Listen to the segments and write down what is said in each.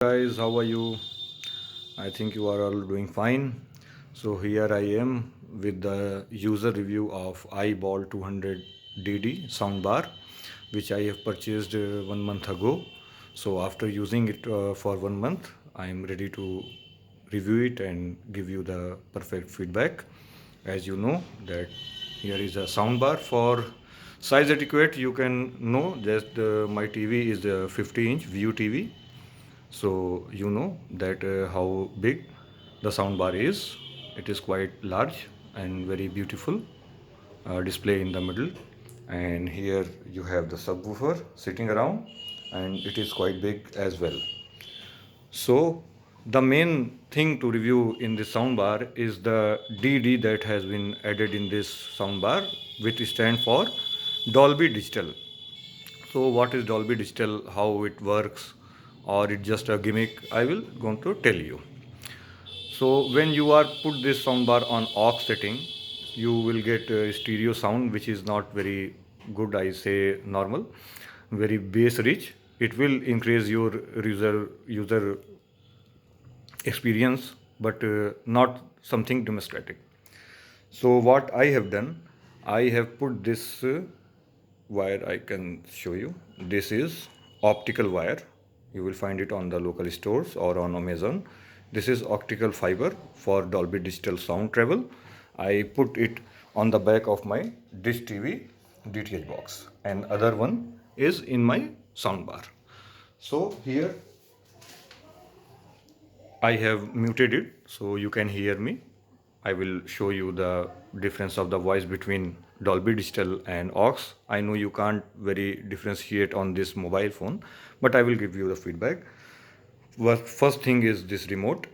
Guys, how are you? I think you are all doing fine. So here I am with the user review of iBall 200DD soundbar, which I have purchased 1 month ago. So after using it for 1 month, I am ready to review it and give you the perfect feedback. As you know that here is a soundbar for size adequate. You can know that my TV is a 50-inch View TV, so you know that how big the soundbar is. It is quite large and very beautiful display in the middle, and here you have the subwoofer sitting around, and it is quite big as well. So the main thing to review in this soundbar is the DD that has been added in this soundbar, which stands for Dolby Digital. So what is Dolby Digital, how it works, or it just a gimmick, I will going to tell you. So when you are put this soundbar on aux setting, you will get a stereo sound which is not very good, I say normal, very bass rich. It will increase your user experience, but not something demonstrative. So what I have done, I have put this wire. I can show you. This is optical wire. You will find it on the local stores or on Amazon. This is optical fiber for Dolby Digital sound travel. I put it on the back of my Dish TV DTH box, and other one is in my soundbar. So here I have muted it so you can hear me. I will show you the difference of the voice between Dolby Digital and aux. I know you can't very differentiate on this mobile phone, but I will give you the feedback. First thing is this remote.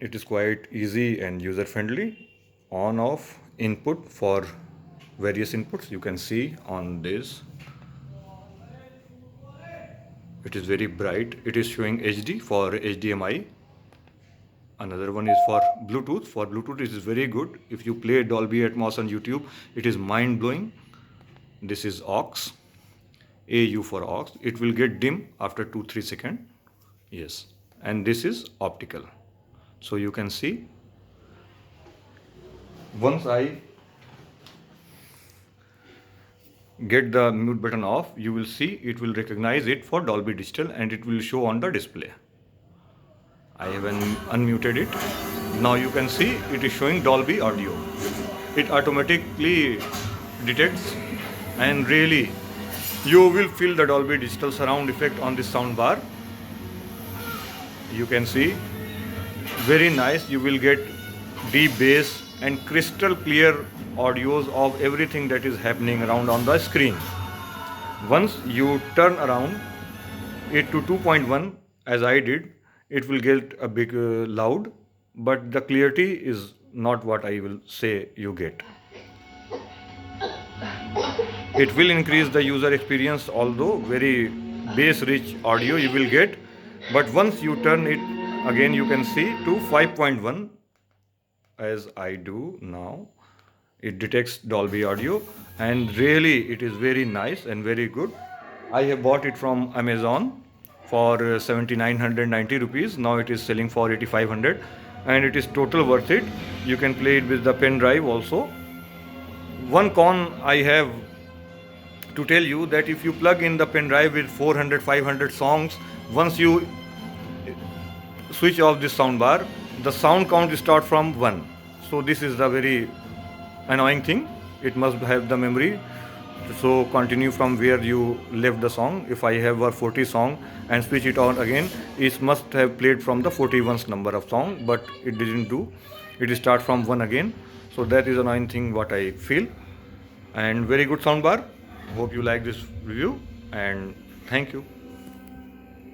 It is quite easy and user friendly. On off input for various inputs. You can see on this. It is very bright. It is showing HD for HDMI. Another one is for Bluetooth. For Bluetooth, it is very good. If you play Dolby Atmos on YouTube, it is mind blowing. This is aux, AU for aux. It will get dim after 2-3 seconds. Yes, and this is optical. So you can see. Once I get the mute button off, you will see it will recognize it for Dolby Digital and it will show on the display. I have unmuted it. Now you can see it is showing Dolby audio. It automatically detects, and really you will feel the Dolby Digital surround effect on this sound bar. You can see very nice. You will get deep bass and crystal clear audios of everything that is happening around on the screen. Once you turn around it to 2.1 as I did, it will get a big loud, but the clarity is not what I will say you get. It will increase the user experience, although very bass rich audio you will get, but once you turn it again, you can see to 5.1 as I do now. It detects Dolby audio, and really it is very nice and very good. I have bought it from Amazon for 7,990 rupees. Now it is selling for 8,500, and it is total worth it. You can play it with the pen drive also. One con I have to tell you that if you plug in the pen drive with 400-500 songs, once you switch off this sound bar, the sound count start from 1. So this is the very annoying thing. It must have the memory, so continue from where you left the song. If I have a 40 song and switch it on again, it must have played from the 41st number of song, but it didn't do. It start from 1 again. So that is annoying thing what I feel. And very good soundbar. Hope you like this review, and thank you.